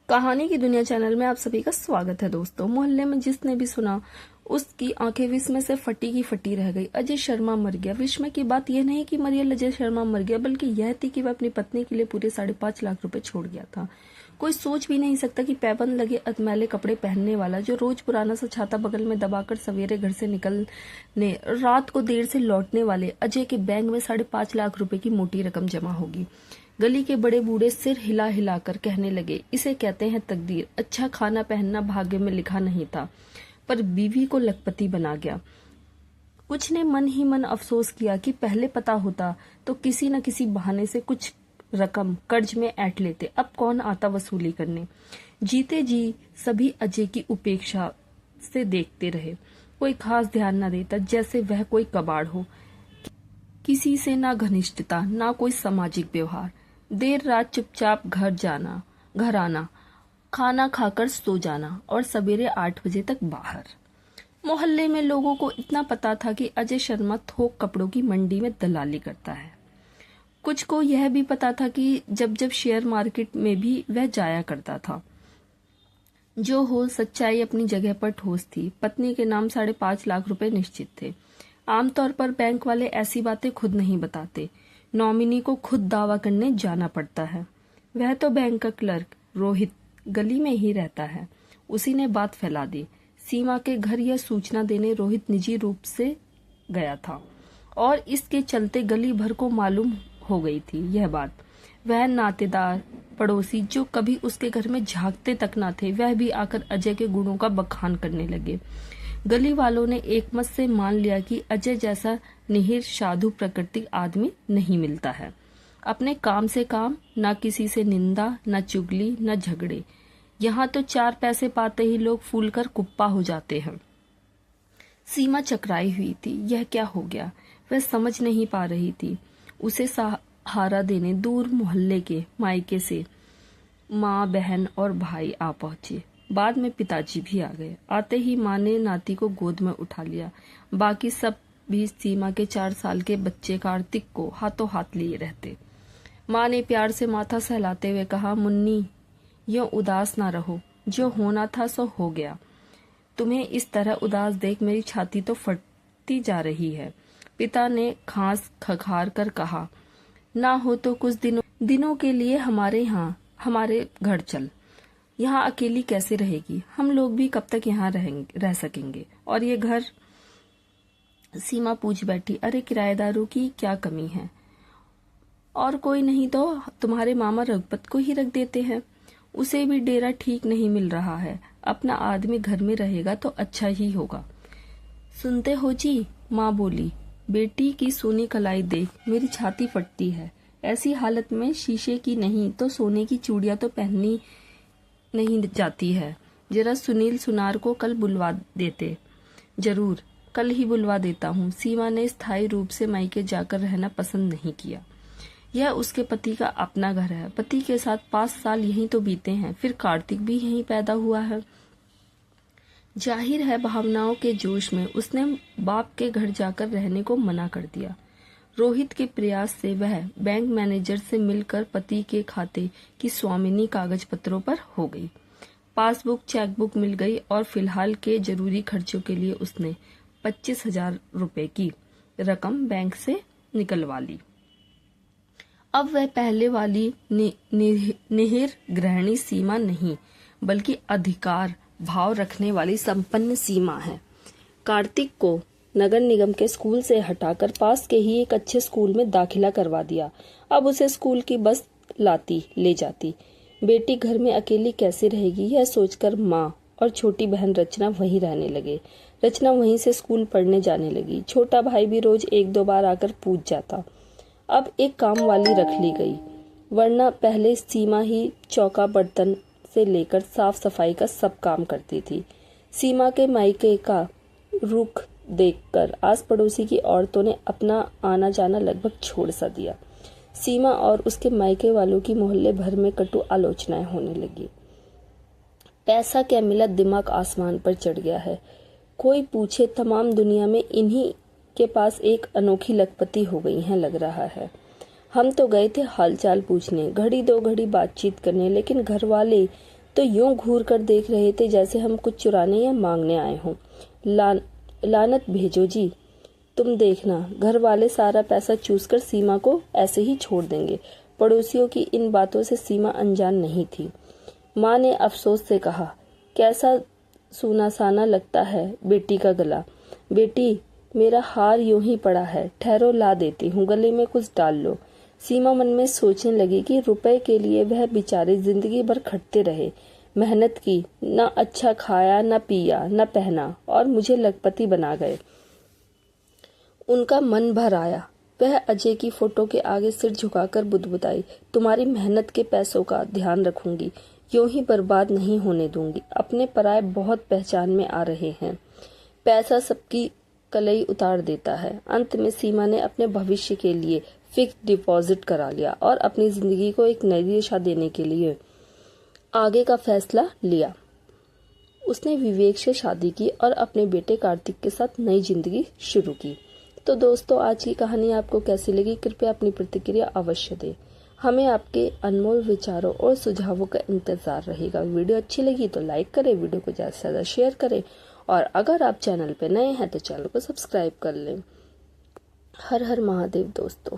कहानी की दुनिया चैनल में आप सभी का स्वागत है दोस्तों। मोहल्ले में जिसने भी सुना उसकी आंखें विस्मय से फटी की फटी रह गई। अजय शर्मा मर गया। विस्मय की बात यह नहीं कि मरियल अजय शर्मा मर गया, बल्कि यह थी कि वह अपनी पत्नी के लिए पूरे 5.5 लाख रुपए छोड़ गया था। कोई सोच भी नहीं सकता कि पैबंद लगे अधमैले कपड़े पहनने वाला, जो रोज पुराना सा छाता बगल में दबाकर सवेरे घर से निकलने रात को देर से लौटने वाले अजय के बैंक में 5.5 लाख रुपए की मोटी रकम जमा होगी। गली के बड़े बूढ़े सिर हिला हिलाकर कहने लगे, इसे कहते हैं तकदीर। अच्छा खाना पहनना भाग्य में लिखा नहीं था, पर बीवी को लखपति बना गया। कुछ ने मन ही मन अफसोस किया कि पहले पता होता तो किसी न किसी बहाने से कुछ रकम कर्ज में ऐंठ लेते। अब कौन आता वसूली करने। जीते जी सभी अजय की उपेक्षा से देखते रहे। कोई खास ध्यान न देता, जैसे वह कोई कबाड़ हो। किसी से ना घनिष्ठता, ना कोई सामाजिक व्यवहार। देर रात चुपचाप घर आना, खाना खाकर सो जाना और सवेरे 8 बजे तक बाहर। मोहल्ले में लोगों को इतना पता था कि अजय शर्मा थोक कपड़ों की मंडी में दलाली करता है। कुछ को यह भी पता था कि जब जब शेयर मार्केट में भी वह जाया करता था। जो हो, सच्चाई अपनी जगह पर ठोस थी। पत्नी के नाम 5.5 लाख रुपए निश्चित थे। आमतौर पर बैंक वाले ऐसी बातें खुद नहीं बताते। नॉमिनी को खुद दावा करने जाना पड़ता है। वह तो बैंक का क्लर्क रोहित गली में ही रहता है। उसी ने बात फैला दी। सीमा के घर यह सूचना देने रोहित निजी रूप से गया था और इसके चलते गली भर को मालूम हो गई थी यह बात। वह नातेदार पड़ोसी जो कभी उसके घर में झांकते तक न थे, वह भी आकर अजय के गुणों का बखान करने लगे। गली वालों ने एकमत से मान लिया कि अजय जैसा निहिर साधु प्रकृति आदमी नहीं मिलता है। अपने काम से काम, ना किसी से निंदा, ना चुगली, ना झगड़े। यहाँ तो 4 पैसे पाते ही लोग फूल कर कुप्पा हो जाते हैं। सीमा चकराई हुई थी। यह क्या हो गया, वह समझ नहीं पा रही थी। उसे सहारा देने दूर मोहल्ले के मायके से माँ, बहन और भाई आ पहुंचे। बाद में पिताजी भी आ गए। आते ही माँ ने नाती को गोद में उठा लिया। बाकी सब भी सीमा के 4 साल के बच्चे कार्तिक को हाथों हाथ लिए रहते। माँ ने प्यार से माथा सहलाते हुए कहा, मुन्नी, यूं उदास ना रहो। जो होना था सो हो गया। तुम्हें इस तरह उदास देख मेरी छाती तो फटती जा रही है। पिता ने खांस खखार कर कहा, ना हो तो कुछ दिनों के लिए हमारे घर चल। यहाँ अकेली कैसे रहेगी? हम लोग भी कब तक यहाँ रह सकेंगे? और ये घर? सीमा पूछ बैठी, अरे किराएदारों की क्या कमी है? और कोई नहीं तो तुम्हारे मामा रघुपत को ही रख देते हैं। उसे भी डेरा ठीक नहीं मिल रहा है। अपना आदमी घर में रहेगा तो अच्छा ही होगा। सुनते हो जी? माँ बोली। बेटी की सोनी कलाई देख मेरी छाती फटती है। ऐसी हालत में शीशे की नहीं तो सोने की चूड़ियां तो पहननी नहीं जाती है। जरा सुनील सुनार को कल बुलवा देते। जरूर, कल ही बुलवा देता हूँ। सीमा ने स्थायी रूप से मायके जाकर रहना पसंद नहीं किया। यह उसके पति का अपना घर है। पति के साथ 5 साल यहीं तो बीते हैं। फिर कार्तिक भी यहीं पैदा हुआ है। जाहिर है भावनाओं के जोश में उसने बाप के घर जाकर रहने को मना कर दिया। रोहित के प्रयास से वह बैंक मैनेजर से मिलकर पति के खाते की स्वामिनी कागज पत्रों पर हो गई। पासबुक, चेकबुक मिल गई और फिलहाल के जरूरी खर्चों के लिए उसने 25,000 रुपए की रकम बैंक से निकलवा ली। अब वह पहले वाली निहिर गृहिणी सीमा नहीं, बल्कि अधिकार भाव रखने वाली संपन्न सीमा है। कार्तिक को नगर निगम के स्कूल से हटाकर पास के ही एक अच्छे स्कूल में दाखिला करवा दिया। अब उसे स्कूल की बस ले जाती। बेटी घर में अकेली कैसे रहेगी, यह सोचकर माँ और छोटी बहन रचना वहीं रहने लगे। रचना वहीं से स्कूल पढ़ने जाने लगी। छोटा भाई भी रोज 1-2 बार आकर पूछ जाता। अब एक काम वाली रख ली गई, वरना पहले सीमा ही चौका बर्तन से लेकर साफ सफाई का सब काम करती थी। सीमा के मायके का रुख देखकर आस पड़ोसी की औरतों ने अपना आना जाना लगभग छोड़ सा दिया। सीमा और उसके मायके वालों की मोहल्ले भर में कटु आलोचनाएं होने लगी। पैसा क्या मिला, दिमाग आसमान पर चढ़ गया है। कोई पूछे, तमाम दुनिया में इन्हीं के पास एक अनोखी लखपति हो गई हैं लग रहा है। हम तो गए थे हालचाल पूछने, घड़ी 2 घड़ी बातचीत करने, लेकिन घर वाले तो यूं घूर कर देख रहे थे जैसे हम कुछ चुराने या मांगने आए हों। लानत भेजो जी। तुम देखना, घर वाले सारा पैसा चूस कर सीमा को ऐसे ही छोड़ देंगे। पड़ोसियों की इन बातों से सीमा अनजान नहीं थी। माँ ने अफसोस से कहा, कैसा सूना साना लगता है बेटी का गला। बेटी, मेरा हार यूं ही पड़ा है, ठहरो ला देती हूँ, गले में कुछ डाल लो। सीमा मन में सोचने लगी कि रुपए के लिए वह बेचारे जिंदगी भर खटते रहे, मेहनत की, न अच्छा खाया, न पिया, न पहना, और मुझे लखपति बना गए। उनका मन भर आया। वह अजय की फोटो के आगे सिर झुकाकर बुदबुदाई, तुम्हारी मेहनत के पैसों का ध्यान रखूंगी, यूं ही बर्बाद नहीं होने दूंगी। अपने पराये बहुत पहचान में आ रहे हैं। पैसा सबकी कलई उतार देता है। अंत में सीमा ने अपने भविष्य के लिए फिक्स डिपॉजिट करा लिया और अपनी जिंदगी को एक नई दिशा देने के लिए आगे का फैसला लिया। उसने विवेक से शादी की और अपने बेटे कार्तिक के साथ नई जिंदगी शुरू की। तो दोस्तों, आज की कहानी आपको कैसी लगी? कृपया अपनी प्रतिक्रिया अवश्य दें। हमें आपके अनमोल विचारों और सुझावों का इंतजार रहेगा। वीडियो अच्छी लगी तो लाइक करें, वीडियो को ज़्यादा से ज़्यादा शेयर करें, और अगर आप चैनल पर नए हैं तो चैनल को सब्सक्राइब कर लें। हर हर महादेव दोस्तों।